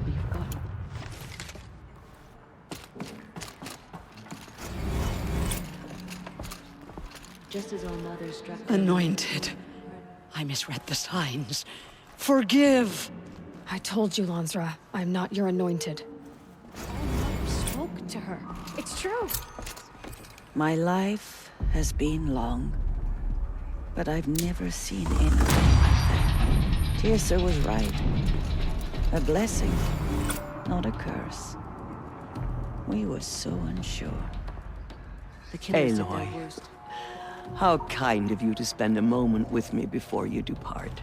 will be forgotten. Just as our mother struck... Anointed. I misread the signs. Forgive! I told you, Lansra, I'm not your anointed. I spoke to her. It's true. My life has been long, but I've never seen anything like that. Tirsa was right. A blessing, not a curse. We were so unsure. The killers did their Aloy. worst. How kind of you to spend a moment with me before you depart.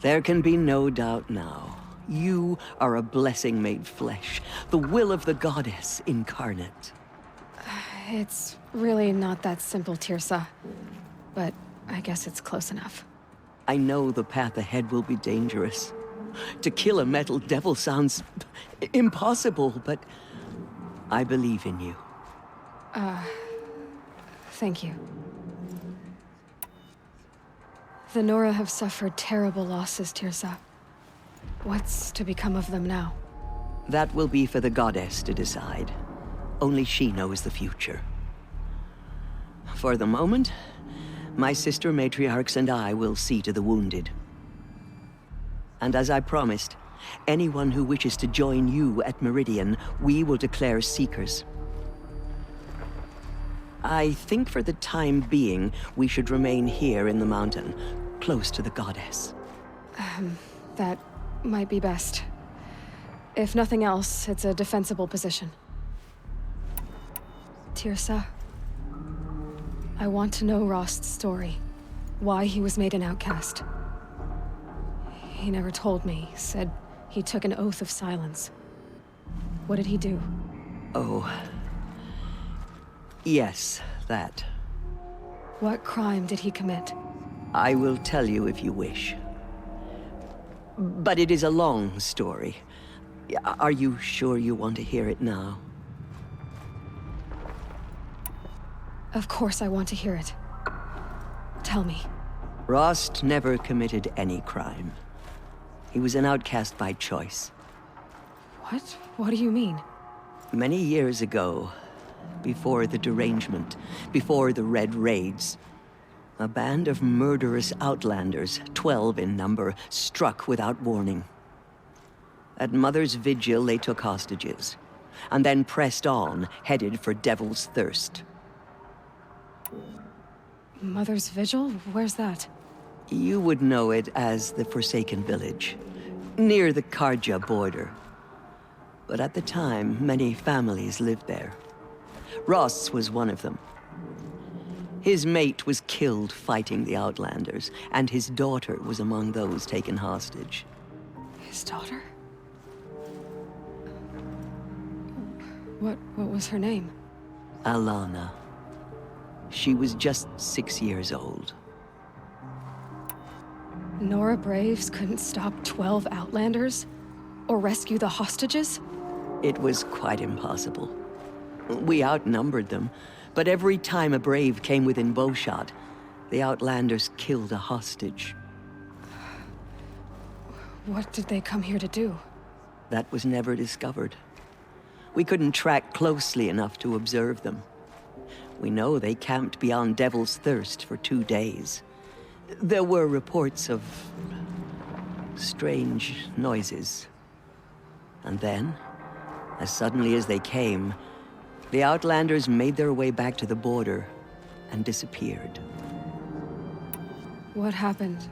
There can be no doubt now. You are a blessing made flesh, the will of the goddess incarnate. It's really not that simple, Tirsa. But I guess it's close enough. I know the path ahead will be dangerous. To kill a metal devil sounds impossible, but I believe in you. Thank you. The Nora have suffered terrible losses, Tirsa. What's to become of them now? That will be for the goddess to decide. Only she knows the future. For the moment, my sister matriarchs and I will see to the wounded. And as I promised, anyone who wishes to join you at Meridian, we will declare seekers. I think for the time being, we should remain here in the mountain, close to the goddess. That might be best. If nothing else, it's a defensible position. Tirsa, I want to know Rost's story. Why he was made an outcast. He never told me, said he took an oath of silence. What did he do? Oh. Yes, that. What crime did he commit? I will tell you if you wish. But it is a long story. Are you sure you want to hear it now? Of course I want to hear it. Tell me. Rost never committed any crime. He was an outcast by choice. What? What do you mean? Many years ago, before the derangement, before the Red Raids, a band of murderous outlanders, 12 in number, struck without warning. At Mother's Vigil, they took hostages, and then pressed on, headed for Devil's Thirst. Mother's Vigil? Where's that? You would know it as the Forsaken Village, near the Karja border. But at the time, many families lived there. Rost's was one of them. His mate was killed fighting the Outlanders, and his daughter was among those taken hostage. His daughter? What was her name? Alana. She was just 6 years old. Nora Braves couldn't stop 12 Outlanders? Or rescue the hostages? It was quite impossible. We outnumbered them, but every time a Brave came within bowshot, the Outlanders killed a hostage. What did they come here to do? That was never discovered. We couldn't track closely enough to observe them. We know they camped beyond Devil's Thirst for 2 days. There were reports of strange noises. And then, as suddenly as they came, the Outlanders made their way back to the border and disappeared. What happened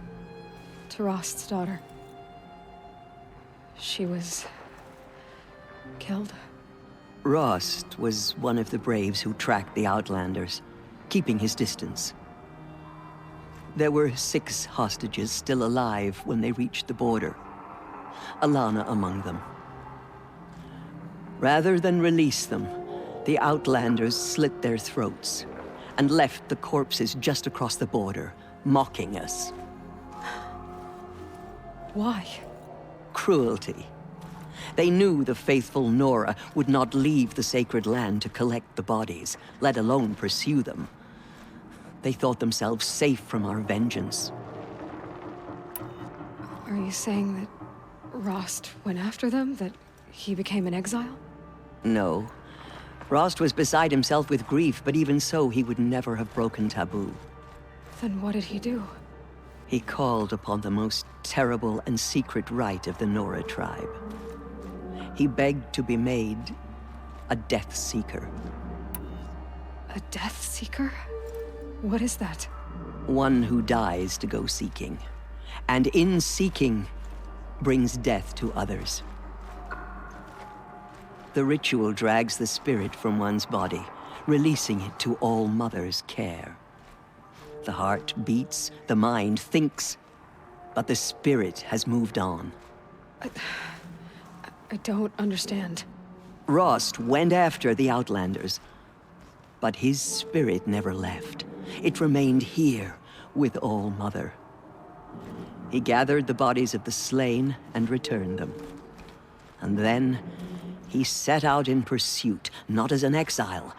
to Rost's daughter? She was killed? Rost was one of the Braves who tracked the Outlanders, keeping his distance. There were 6 hostages still alive when they reached the border, Alana among them. Rather than release them, the Outlanders slit their throats and left the corpses just across the border, mocking us. Why? Cruelty. They knew the faithful Nora would not leave the sacred land to collect the bodies, let alone pursue them. They thought themselves safe from our vengeance. Are you saying that Rost went after them? That he became an exile? No. Rost was beside himself with grief, but even so, he would never have broken taboo. Then what did he do? He called upon the most terrible and secret rite of the Nora tribe. He begged to be made a Death Seeker. A Death Seeker? What is that? One who dies to go seeking, and in seeking, brings death to others. The ritual drags the spirit from one's body, releasing it to All Mother's care. The heart beats, the mind thinks, but the spirit has moved on. I don't understand. Rost went after the Outlanders, but his spirit never left. It remained here with All Mother. He gathered the bodies of the slain and returned them. And then he set out in pursuit, not as an exile,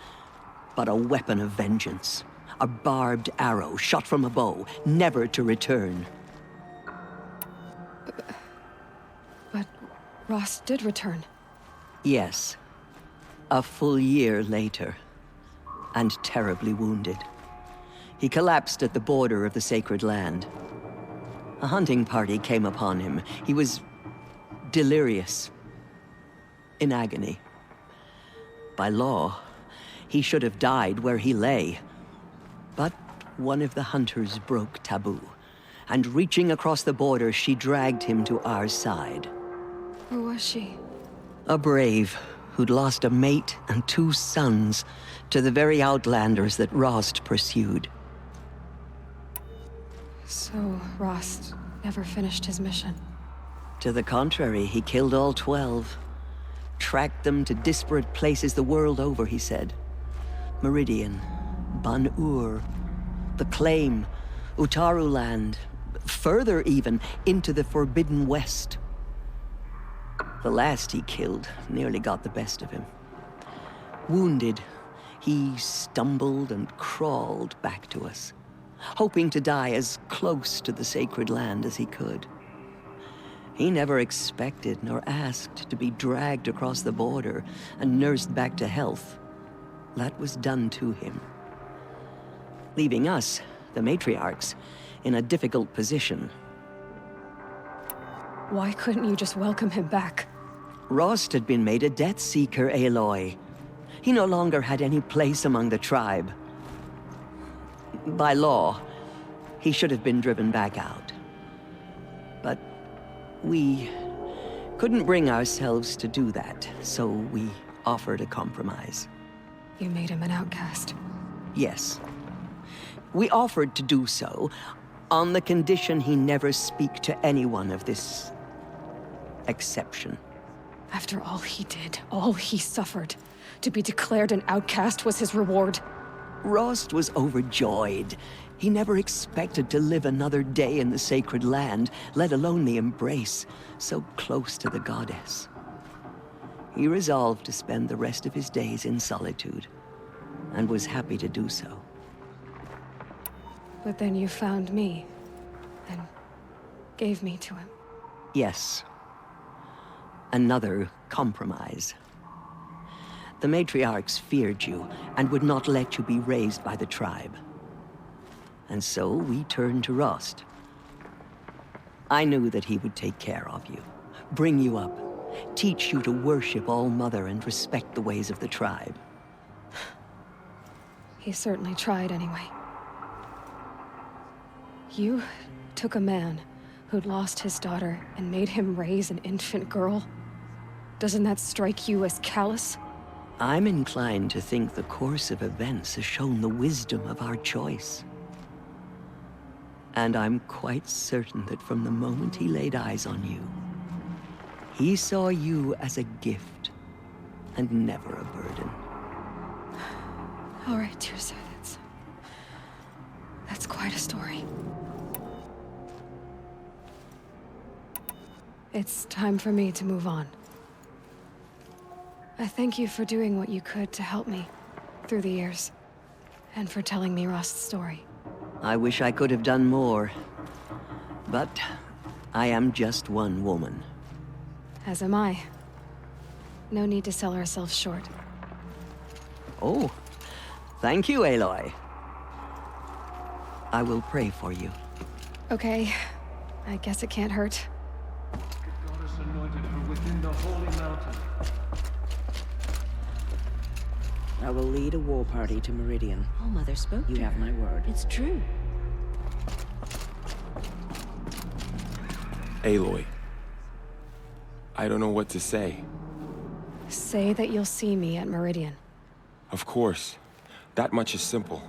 but a weapon of vengeance. A barbed arrow shot from a bow, never to return. But Rost did return. Yes. A full year later, and terribly wounded. He collapsed at the border of the sacred land. A hunting party came upon him. He was delirious, in agony. By law, he should have died where he lay. But one of the hunters broke taboo, and reaching across the border, she dragged him to our side. Who was she? A brave who'd lost a mate and 2 sons to the very Outlanders that Rost pursued. So Rost never finished his mission. To the contrary, he killed all 12. Tracked them to disparate places the world over, he said. Meridian, Ban-Ur, the Claim, Utaru Land, further even, into the Forbidden West. The last he killed nearly got the best of him. Wounded, he stumbled and crawled back to us, hoping to die as close to the sacred land as he could. He never expected nor asked to be dragged across the border and nursed back to health. That was done to him, leaving us, the matriarchs, in a difficult position. Why couldn't you just welcome him back? Rost had been made a Death Seeker, Aloy. He no longer had any place among the tribe. By law, he should have been driven back out. But we couldn't bring ourselves to do that, so we offered a compromise. You made him an outcast. Yes. We offered to do so on the condition he never speak to anyone of this exception. After all he did, all he suffered, to be declared an outcast was his reward. Rost was overjoyed. He never expected to live another day in the sacred land, let alone the embrace, so close to the goddess. He resolved to spend the rest of his days in solitude, and was happy to do so. But then you found me, and gave me to him. Yes. Another compromise. The matriarchs feared you, and would not let you be raised by the tribe. And so we turned to Rost. I knew that he would take care of you, bring you up, teach you to worship All Mother and respect the ways of the tribe. He certainly tried anyway. You took a man who'd lost his daughter and made him raise an infant girl? Doesn't that strike you as callous? I'm inclined to think the course of events has shown the wisdom of our choice. And I'm quite certain that from the moment he laid eyes on you, he saw you as a gift and never a burden. All right, Tirsa, that's quite a story. It's time for me to move on. I thank you for doing what you could to help me through the years, and for telling me Rost's story. I wish I could have done more, but I am just one woman. As am I. No need to sell ourselves short. Oh, thank you, Aloy. I will pray for you. Okay. I guess it can't hurt. The goddess anointed her within the holy mountain. I will lead a war party to Meridian. All Mother spoke You to have her. my word. It's true. Aloy. I don't know what to say. Say that you'll see me at Meridian. Of course. That much is simple.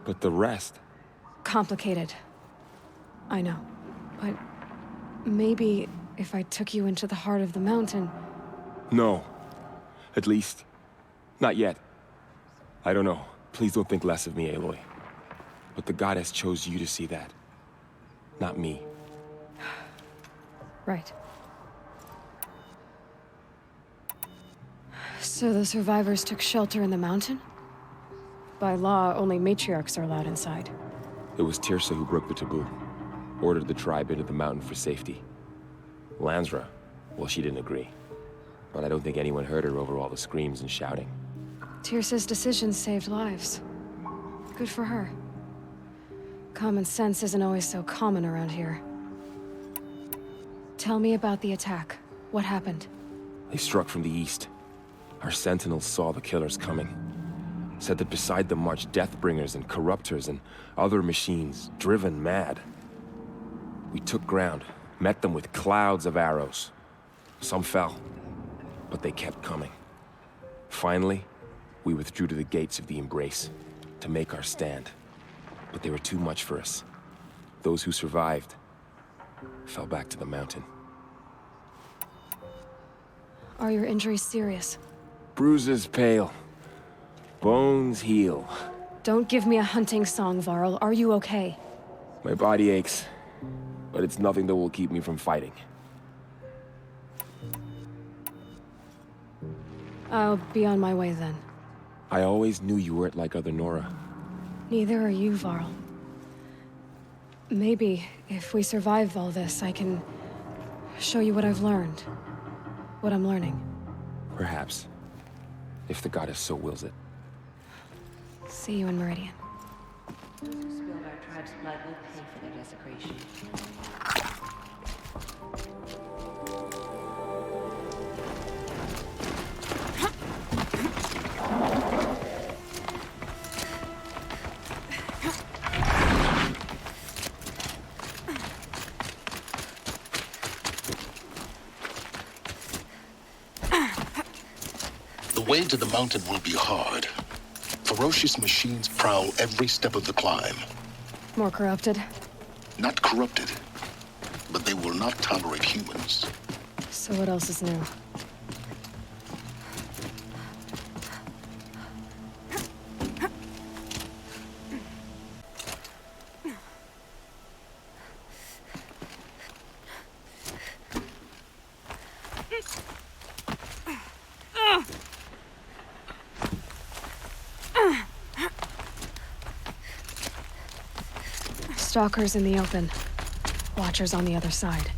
But the rest... Complicated. I know. But maybe if I took you into the heart of the mountain... No. At least, not yet. I don't know. Please don't think less of me, Aloy. But the goddess chose you to see that. Not me. Right. So the survivors took shelter in the mountain? By law, only matriarchs are allowed inside. It was Tirsa who broke the taboo. Ordered the tribe into the mountain for safety. Lansra, well, she didn't agree. But I don't think anyone heard her over all the screams and shouting. Tirsa's decision saved lives. Good for her. Common sense isn't always so common around here. Tell me about the attack. What happened? They struck from the east. Our sentinels saw the killers coming. Said that beside them marched Deathbringers and Corruptors and other machines, driven mad. We took ground, met them with clouds of arrows. Some fell, but they kept coming. Finally, we withdrew to the gates of the Embrace to make our stand. But they were too much for us. Those who survived fell back to the mountain. Are your injuries serious? Bruises pale. Bones heal. Don't give me a hunting song, Varl. Are you okay? My body aches, but it's nothing that will keep me from fighting. I'll be on my way then. I always knew you weren't like other Nora. Neither are you, Varl. Maybe, if we survive all this, I can show you what I've learned. What I'm learning. Perhaps. If the goddess so wills it. See you in Meridian. Those who spilled our tribe's blood will pay for their desecration. The way to the mountain will be hard. Ferocious machines prowl every step of the climb. More corrupted? Not corrupted, but they will not tolerate humans. So what else is new? Stalkers in the open. Watchers on the other side.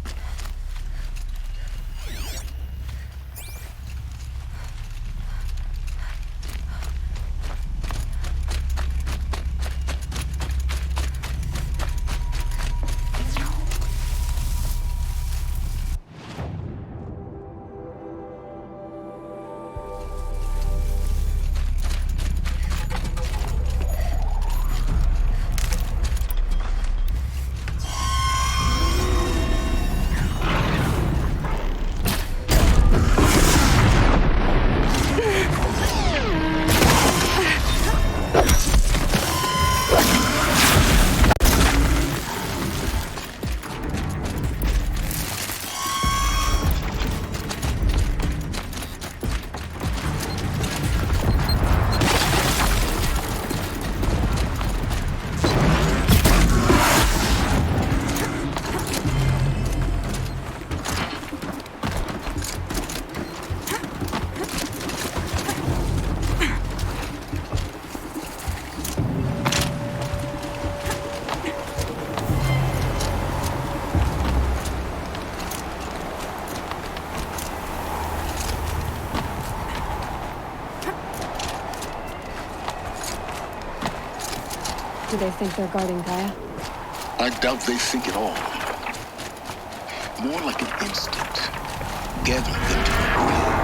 they think they're guarding Gaia? I doubt they think at all. More like an instinct. Gathering them to the grave.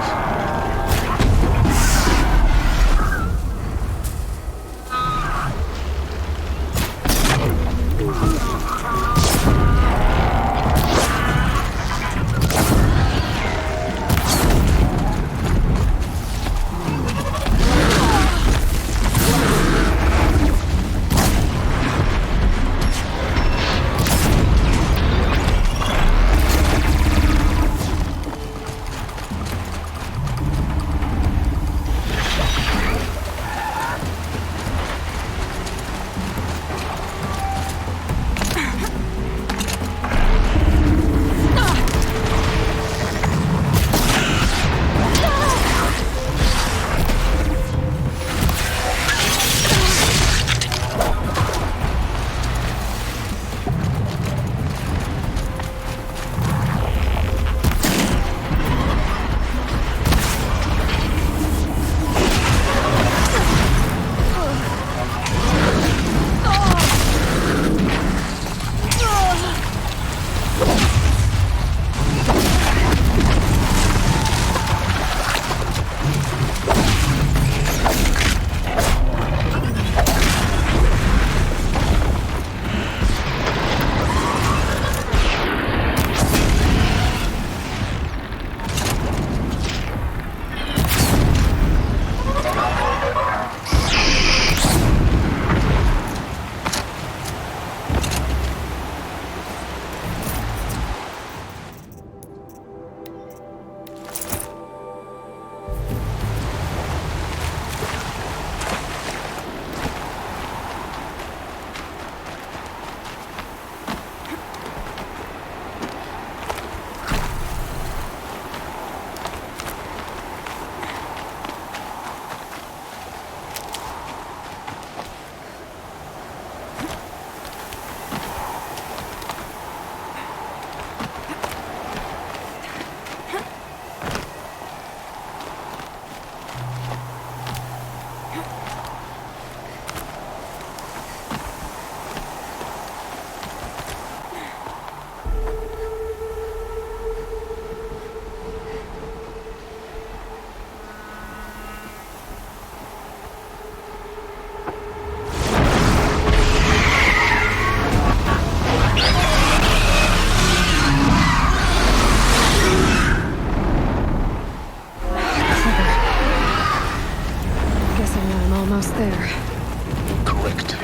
Almost there. Correct.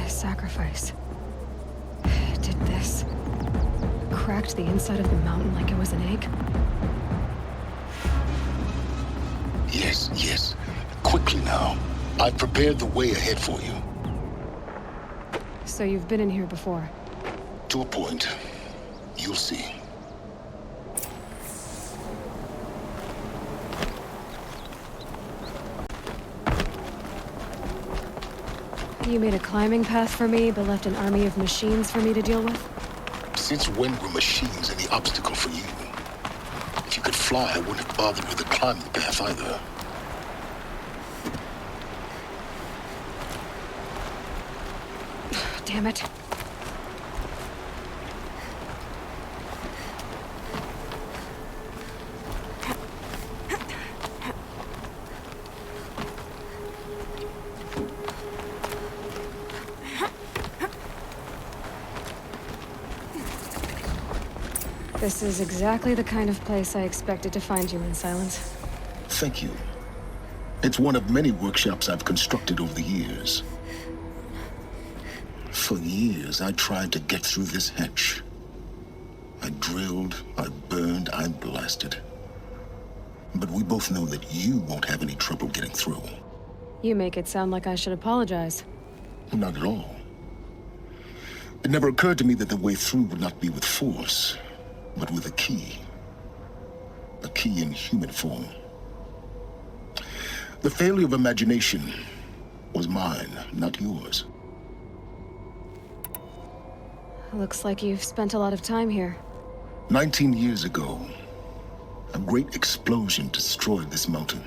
Sacrifice. It did this. Cracked the inside of the mountain like it was an egg. Yes. Quickly now. I've prepared the way ahead for you. So you've been in here before? To a point. You'll see. You made a climbing path for me, but left an army of machines for me to deal with? Since when were machines any obstacle for you? If you could fly, I wouldn't have bothered with the climbing path either. Damn it. This is exactly the kind of place I expected to find you in, Silence. Thank you. It's one of many workshops I've constructed over the years. For years, I tried to get through this hatch. I drilled, I burned, I blasted. But we both know that you won't have any trouble getting through. You make it sound like I should apologize. Not at all. It never occurred to me that the way through would not be with force, but with a key. A key in human form. The failure of imagination was mine, not yours. Looks like you've spent a lot of time here. 19 years ago, a great explosion destroyed this mountain.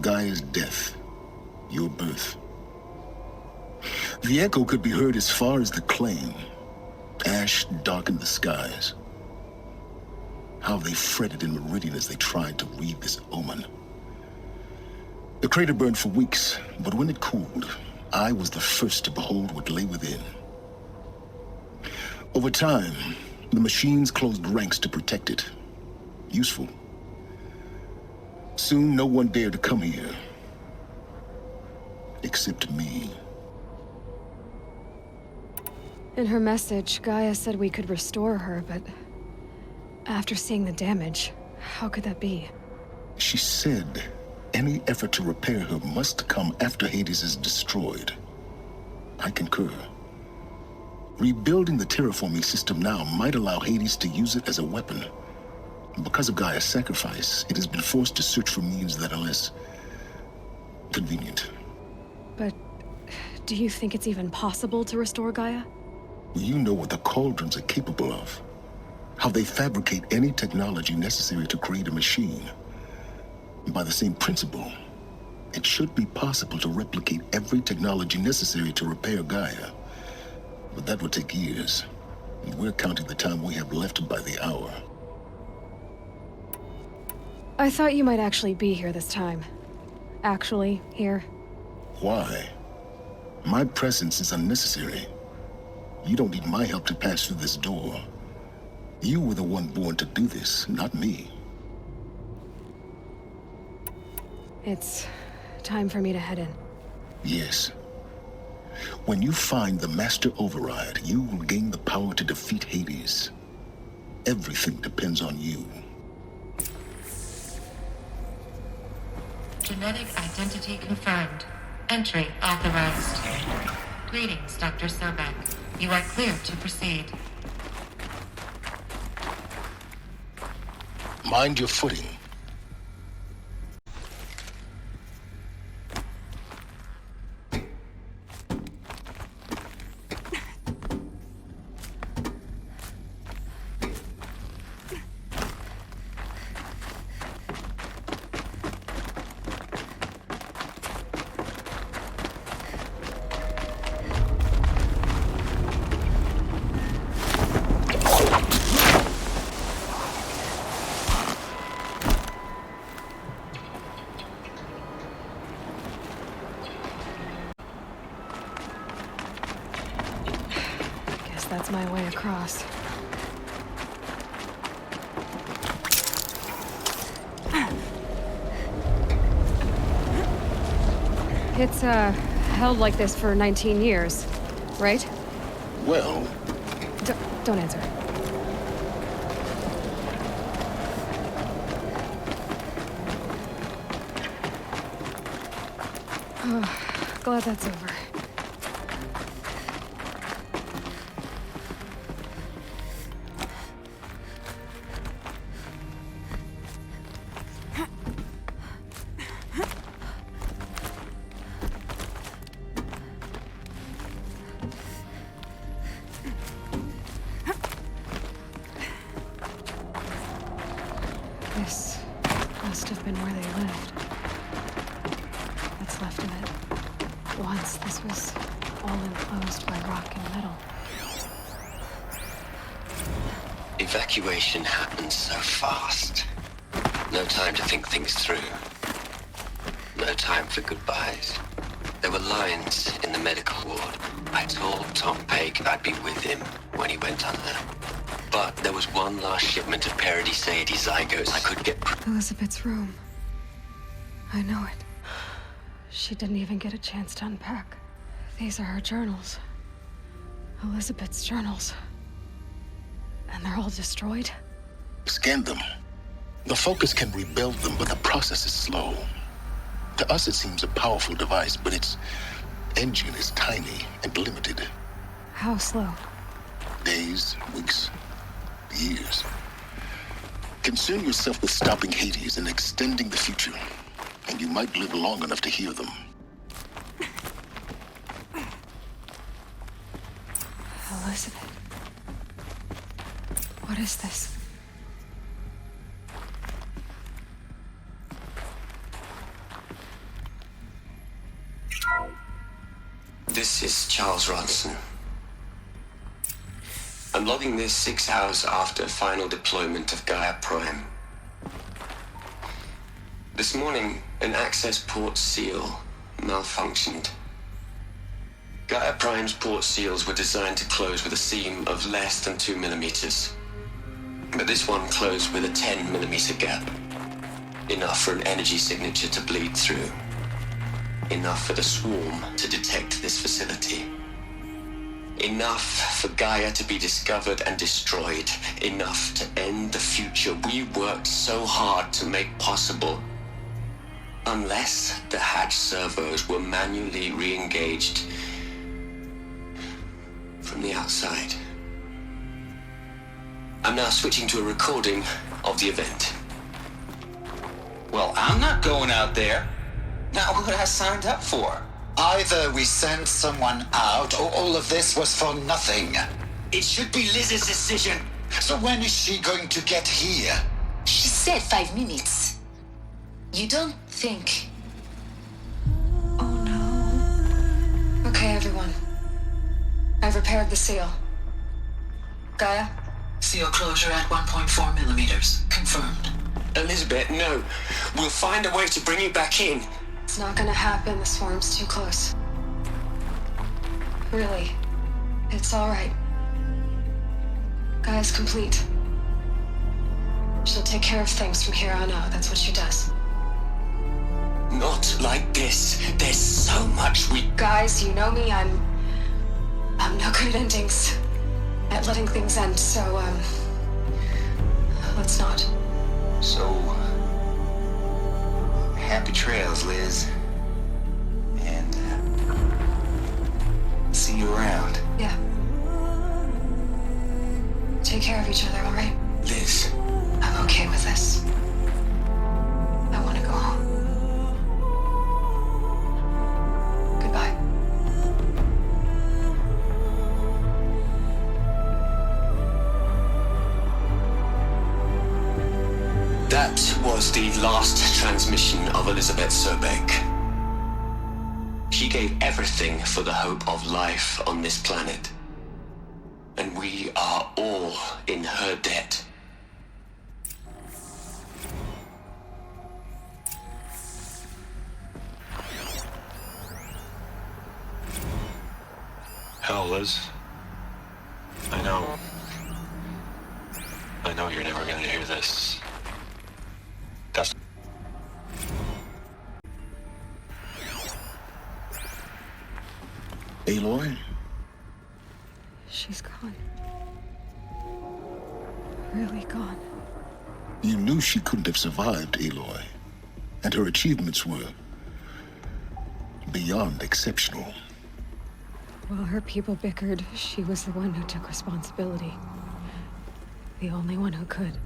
Gaia's death, your birth. The echo could be heard as far as the claim. Ash darkened the skies. How they fretted in Meridian as they tried to read this omen. The crater burned for weeks, but when it cooled, I was the first to behold what lay within. Over time, the machines closed ranks to protect it. Useful. Soon, no one dared to come here. Except me. In her message, Gaia said we could restore her, but after seeing the damage, how could that be? She said any effort to repair her must come after Hades is destroyed. I concur. Rebuilding the terraforming system now might allow Hades to use it as a weapon. Because of Gaia's sacrifice, it has been forced to search for means that are less convenient. But do you think it's even possible to restore Gaia? You know what the Cauldrons are capable of. How they fabricate any technology necessary to create a machine. By the same principle, it should be possible to replicate every technology necessary to repair Gaia. But that would take years. And we're counting the time we have left by the hour. I thought you might actually be here this time. Actually, here. Why? My presence is unnecessary. You don't need my help to pass through this door. You were the one born to do this, not me. It's time for me to head in. Yes. When you find the Master Override, you will gain the power to defeat Hades. Everything depends on you. Genetic identity confirmed. Entry authorized. Greetings, Dr. Sobek. You are clear to proceed. Mind your footing. That's my way across. It's, held like this for 19 years, right? Well... Don't answer. Oh, glad that's over. This must have been where they lived. What's left of it. Once this was all enclosed by rock and metal. Evacuation happened so fast. No time to think things through. No time for goodbyes. There were lines in the medical ward. I told Tom Pake I'd be with him when he went under. But there was one last shipment of Paradis-Sadie zygotes I could get... Elizabeth's room. I know it. She didn't even get a chance to unpack. These are her journals. Elizabeth's journals. And they're all destroyed? Scan them. The Focus can rebuild them, but the process is slow. To us, it seems a powerful device, but its engine is tiny and limited. How slow? Days, weeks, years. Concern yourself with stopping Hades and extending the future, and you might live long enough to hear them. Elizabeth. What is this? This is Charles Ronson. I'm logging this 6 hours after final deployment of Gaia Prime. This morning, an access port seal malfunctioned. Gaia Prime's port seals were designed to close with a seam of less than 2 millimeters. But this one closed with a 10 millimeter gap. Enough for an energy signature to bleed through. Enough for the swarm to detect this facility. Enough for Gaia to be discovered and destroyed. Enough to end the future we worked so hard to make possible. Unless the hatch servos were manually re-engaged from the outside. I'm now switching to a recording of the event. Well, I'm not going out there. Now, what I signed up for? Either we send someone out, or all of this was for nothing. It should be Liz's decision. So when is she going to get here? She said 5 minutes. You don't think... Oh no. Okay, everyone. I've repaired the seal. Gaia? Seal closure at 1.4 millimeters. Confirmed. Elizabeth, no. We'll find a way to bring you back in. It's not gonna happen. The swarm's too close. Really. It's all right. Gaia's complete. She'll take care of things from here on out. That's what she does. Not like this. There's so much we... Guys, you know me. I'm no good at endings. At letting things end, so, let's not. So... happy trails, Liz. And, see you around. Yeah. Take care of each other, all right? Liz. I'm okay with this. I want to go home. Goodbye. That was the last transmission of Elizabeth Sobek. She gave everything for the hope of life on this planet. And we are all in her debt. Hell, Liz. I know you're never gonna hear this. That's... Aloy? She's gone. Really gone. You knew she couldn't have survived, Aloy. And her achievements were beyond exceptional. While her people bickered, she was the one who took responsibility. The only one who could.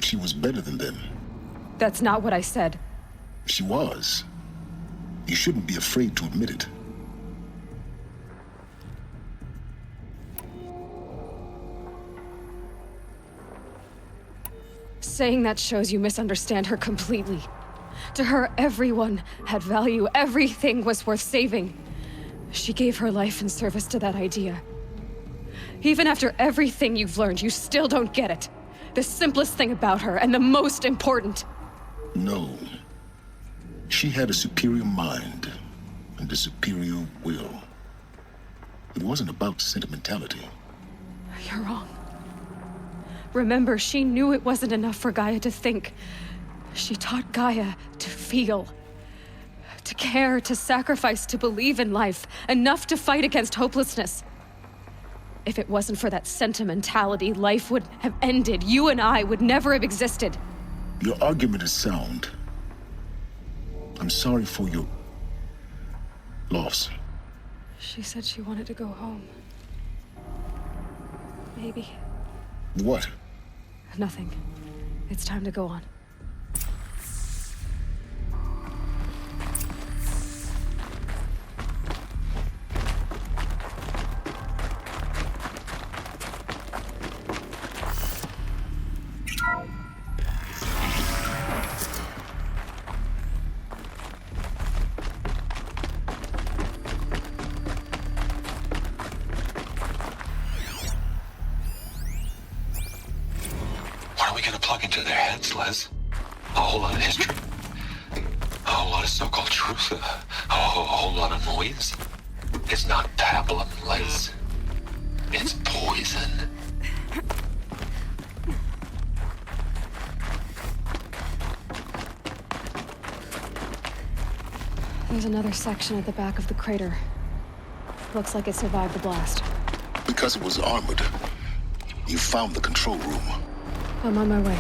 She was better than them. That's not what I said. She was. You shouldn't be afraid to admit it. Saying that shows you misunderstand her completely. To her, everyone had value. Everything was worth saving. She gave her life in service to that idea. Even after everything you've learned, you still don't get it. The simplest thing about her, and the most important. No. She had a superior mind and a superior will. It wasn't about sentimentality. You're wrong. Remember, she knew it wasn't enough for Gaia to think. She taught Gaia to feel. To care, to sacrifice, to believe in life. Enough to fight against hopelessness. If it wasn't for that sentimentality, life would have ended. You and I would never have existed. Your argument is sound. I'm sorry for your loss. She said she wanted to go home. Maybe. What? Nothing. It's time to go on. Les. A whole lot of history. A whole lot of so-called truth. A whole lot of noise. It's not pablum, Les. It's poison. There's another section at the back of the crater. Looks like it survived the blast. Because it was armored. You found the control room. I'm on my way.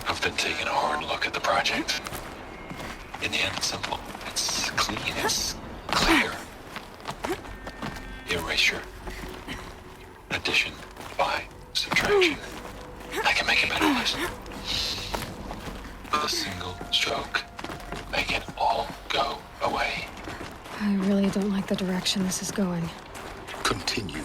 I've been taking a hard look at the project. In the end, it's simple. It's clean. It's clear. Erasure. Addition by subtraction. I can make a better list. With a single stroke, make it all go away. I really don't like the direction this is going. Continue.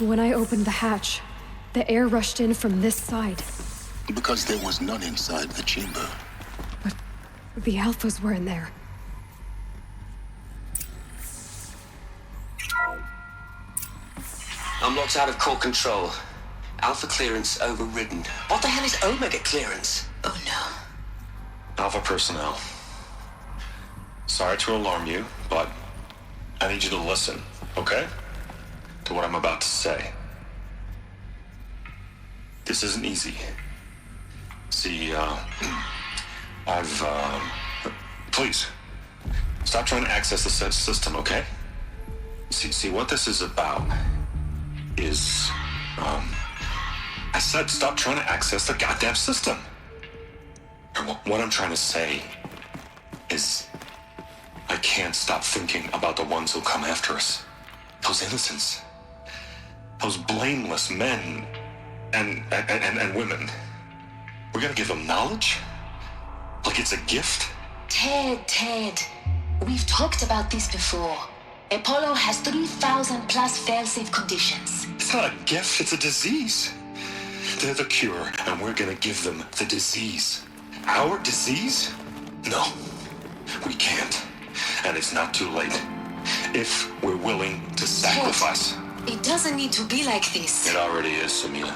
When I opened the hatch, the air rushed in from this side. Because there was none inside the chamber. But the Alphas were in there. I'm locked out of core control. Alpha clearance overridden. What the hell is Omega clearance? Oh no. Alpha personnel. Sorry to alarm you, but I need you to listen, okay? To what I'm about to say. This isn't easy. See, please, stop trying to access the system, okay? See, what this is about is, I said stop trying to access the goddamn system. What I'm trying to say is, I can't stop thinking about the ones who'll come after us. Those innocents. Those blameless men and women. We're gonna give them knowledge? Like it's a gift? Ted. We've talked about this before. Apollo has 3,000 plus fail-safe conditions. It's not a gift, it's a disease. They're the cure, and we're gonna give them the disease. Our disease? No, we can't. And it's not too late. If we're willing to sacrifice. Ted, it doesn't need to be like this. It already is, Samina.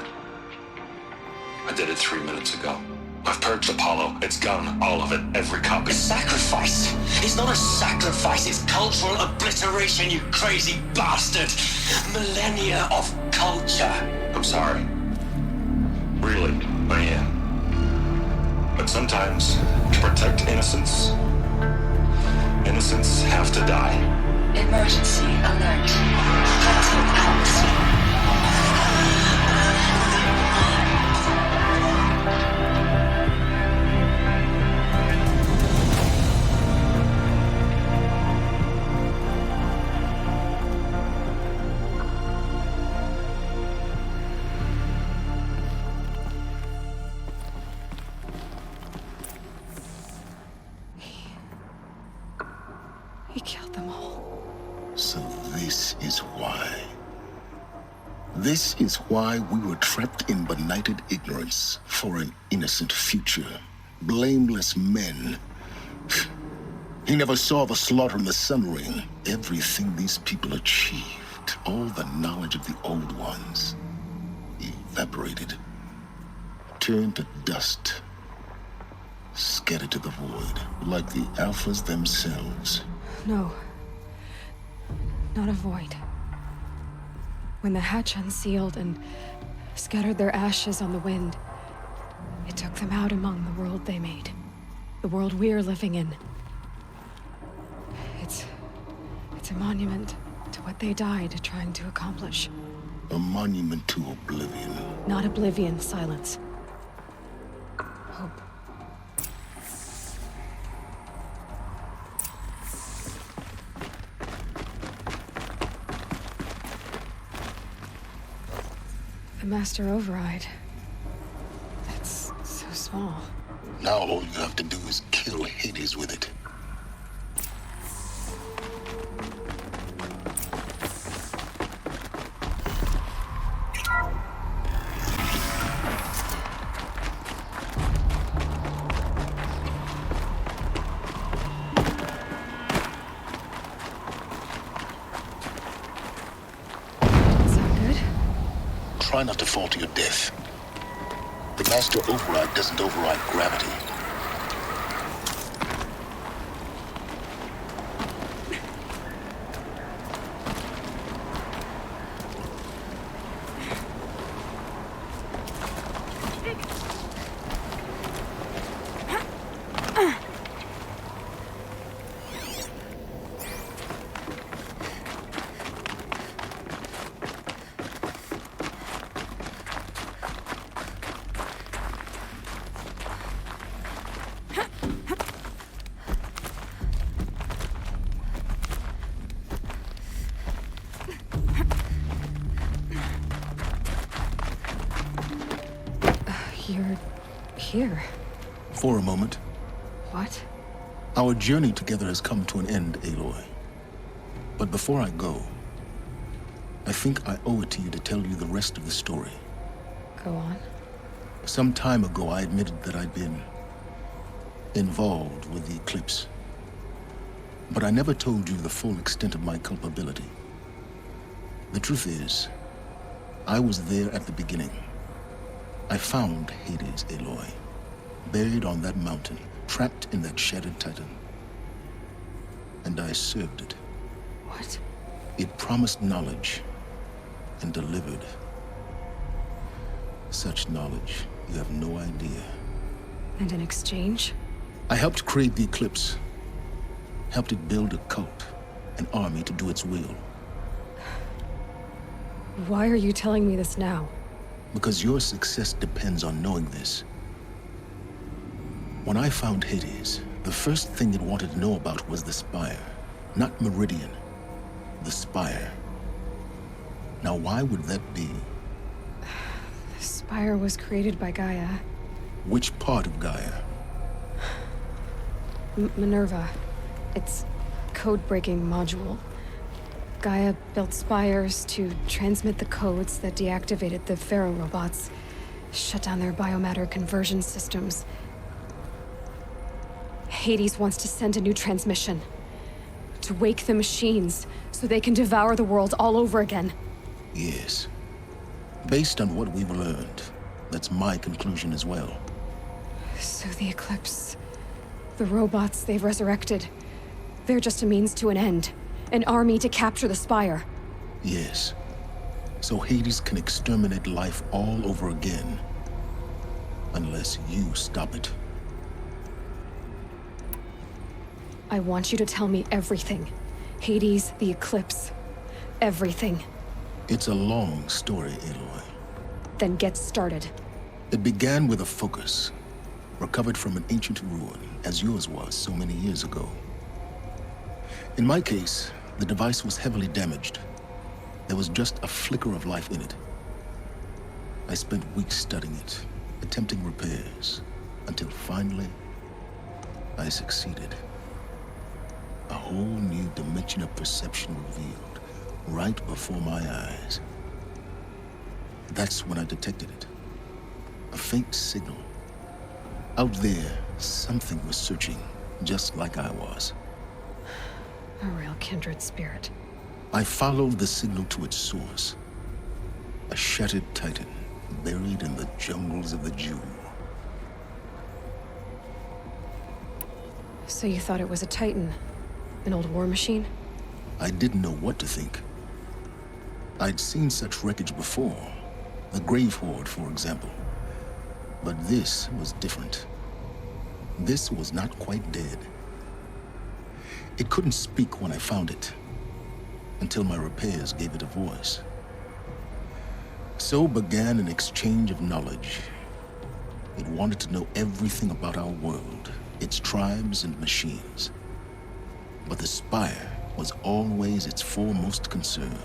I did it 3 minutes ago. I've purged Apollo. It's gone. All of it. Every copy. A sacrifice? It's not a sacrifice, it's cultural obliteration, you crazy bastard! Millennia of culture. I'm sorry. Really, I am. But sometimes, to protect innocence, innocents have to die. Emergency alert. Contact policy. He killed them all. So this is why. This is why we were trapped in benighted ignorance for an innocent future. Blameless men. He never saw the slaughter in the Sun Ring. Everything these people achieved, all the knowledge of the old ones, evaporated, turned to dust, scattered to the void, like the Alphas themselves. No. Not a void. When the hatch unsealed and scattered their ashes on the wind, it took them out among the world they made. The world we're living in. It's a monument to what they died trying to accomplish. A monument to oblivion. Not oblivion, silence. Hope. The master override. That's so small. Now all you have to do is kill Hades with it. Try not to fall to your death. The master override doesn't override gravity. You're here. For a moment. What? Our journey together has come to an end, Aloy. But before I go, I think I owe it to you to tell you the rest of the story. Go on. Some time ago, I admitted that I'd been involved with the eclipse. But I never told you the full extent of my culpability. The truth is, I was there at the beginning. I found Hades, Aloy, buried on that mountain, trapped in that shattered titan. And I served it. What? It promised knowledge and delivered. Such knowledge, you have no idea. And in exchange? I helped create the eclipse. Helped it build a cult, an army to do its will. Why are you telling me this now? Because your success depends on knowing this. When I found Hades, the first thing it wanted to know about was the Spire. Not Meridian. The Spire. Now why would that be? The Spire was created by Gaia. Which part of Gaia? Minerva. It's a code-breaking module. Gaia built spires to transmit the codes that deactivated the Pharaoh robots, shut down their biomatter conversion systems. Hades wants to send a new transmission. To wake the machines, so they can devour the world all over again. Yes. Based on what we've learned, that's my conclusion as well. So the Eclipse... the robots they've resurrected... they're just a means to an end. An army to capture the Spire. Yes. So Hades can exterminate life all over again. Unless you stop it. I want you to tell me everything. Hades, the Eclipse. Everything. It's a long story, Aloy. Then get started. It began with a focus, recovered from an ancient ruin, as yours was so many years ago. In my case, the device was heavily damaged. There was just a flicker of life in it. I spent weeks studying it, attempting repairs, until finally, I succeeded. A whole new dimension of perception revealed, right before my eyes. That's when I detected it. A faint signal. Out there, something was searching, just like I was. A real kindred spirit. I followed the signal to its source. A shattered titan, buried in the jungles of the Jewel. So you thought it was a titan? An old war machine? I didn't know what to think. I'd seen such wreckage before. The Grave Horde, for example. But this was different. This was not quite dead. It couldn't speak when I found it, until my repairs gave it a voice. So began an exchange of knowledge. It wanted to know everything about our world, its tribes and machines. But the Spire was always its foremost concern.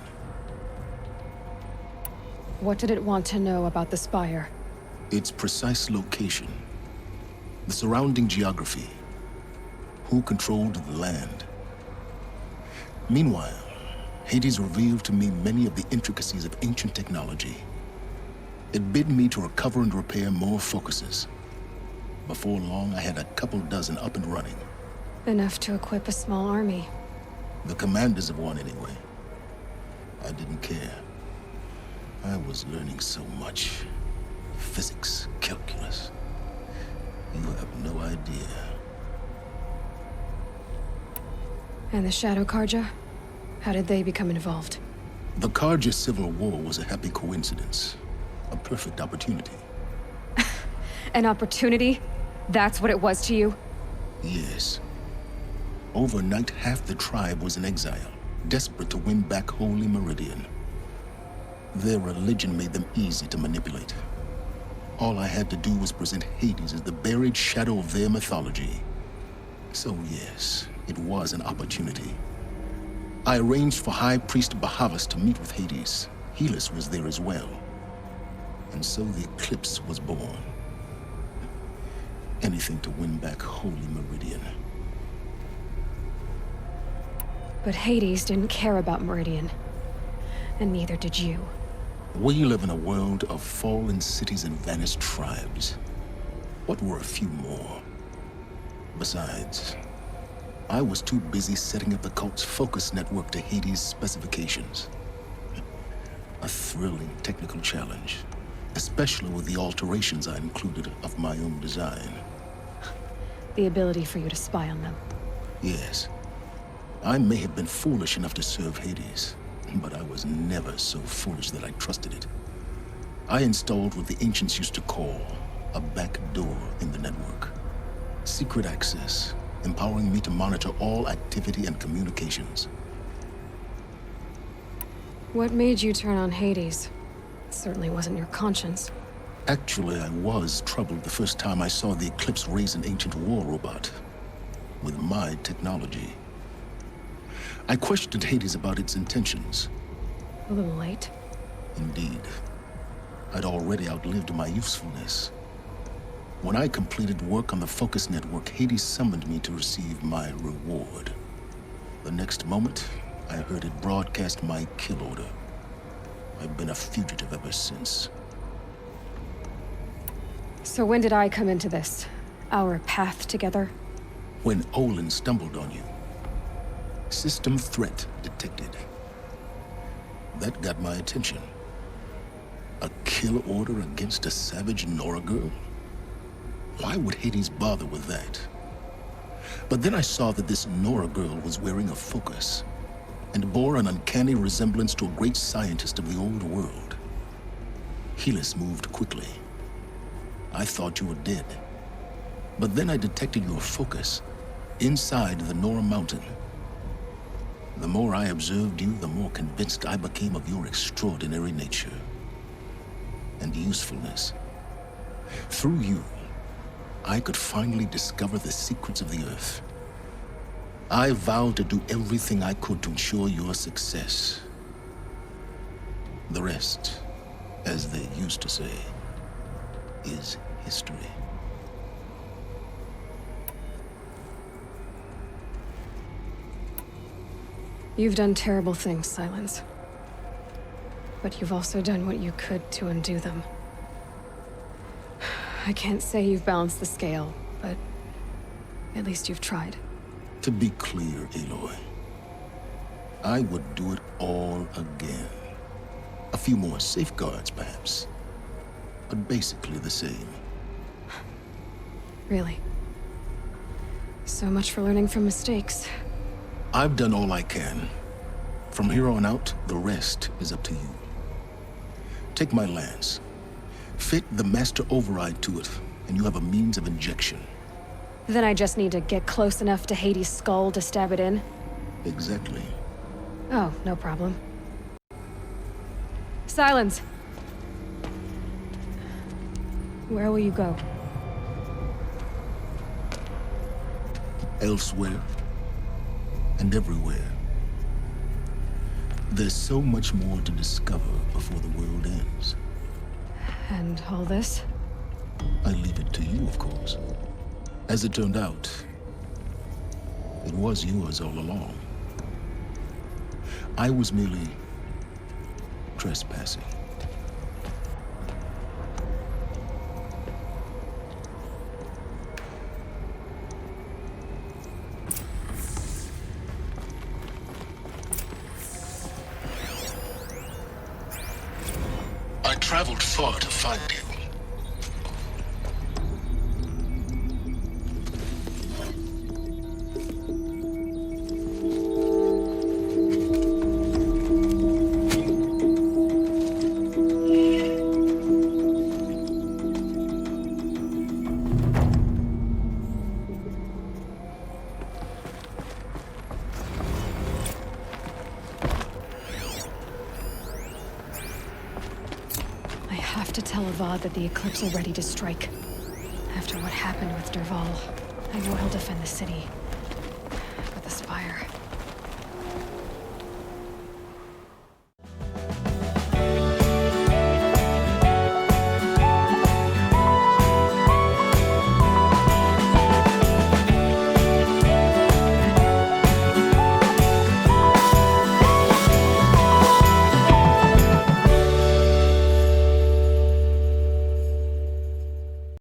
What did it want to know about the Spire? Its precise location, the surrounding geography, who controlled the land. Meanwhile, Hades revealed to me many of the intricacies of ancient technology. It bid me to recover and repair more focuses. Before long, I had a couple dozen up and running. Enough to equip a small army. The commanders of one, anyway. I didn't care. I was learning so much. Physics, calculus. You have no idea. And the Shadow Karja? How did they become involved? The Karja Civil War was a happy coincidence. A perfect opportunity. An opportunity? That's what it was to you? Yes. Overnight, half the tribe was in exile, desperate to win back Holy Meridian. Their religion made them easy to manipulate. All I had to do was present Hades as the buried shadow of their mythology. So yes, it was an opportunity. I arranged for High Priest Bahavas to meet with Hades. Helis was there as well. And so the Eclipse was born. Anything to win back Holy Meridian. But Hades didn't care about Meridian. And neither did you. We live in a world of fallen cities and vanished tribes. What were a few more? Besides, I was too busy setting up the cult's focus network to Hades' specifications. A thrilling technical challenge, especially with the alterations I included of my own design. The ability for you to spy on them. Yes. I may have been foolish enough to serve Hades, but I was never so foolish that I trusted it. I installed what the ancients used to call a back door in the network. Secret access, empowering me to monitor all activity and communications. What made you turn on Hades? It certainly wasn't your conscience. Actually, I was troubled the first time I saw the Eclipse raise an ancient war robot. With my technology. I questioned Hades about its intentions. A little late. Indeed. I'd already outlived my usefulness. When I completed work on the Focus Network, Hades summoned me to receive my reward. The next moment, I heard it broadcast my kill order. I've been a fugitive ever since. So when did I come into this? Our path together? When Olin stumbled on you. System threat detected. That got my attention. A kill order against a savage Nora girl? Why would Hades bother with that? But then I saw that this Nora girl was wearing a focus, and bore an uncanny resemblance to a great scientist of the old world. Helis moved quickly. I thought you were dead. But then I detected your focus inside the Nora mountain. The more I observed you, the more convinced I became of your extraordinary nature and usefulness. Through you, I could finally discover the secrets of the Earth. I vowed to do everything I could to ensure your success. The rest, as they used to say, is history. You've done terrible things, Sylen. But you've also done what you could to undo them. I can't say you've balanced the scale, but at least you've tried. To be clear, Aloy, I would do it all again. A few more safeguards, perhaps, but basically the same. Really? So much for learning from mistakes. I've done all I can. From here on out, the rest is up to you. Take my lance. Fit the master override to it, and you have a means of injection. Then I just need to get close enough to Hades' skull to stab it in? Exactly. Oh, no problem. Sylen! Where will you go? Elsewhere. And everywhere. There's so much more to discover before the world ends. And all this? I leave it to you, of course. As it turned out, it was yours all along. I was merely trespassing. I traveled far to find you. I have to tell Avad that the Eclipse are ready to strike. After what happened with Dervahl, I know he'll defend the city. But the Spire...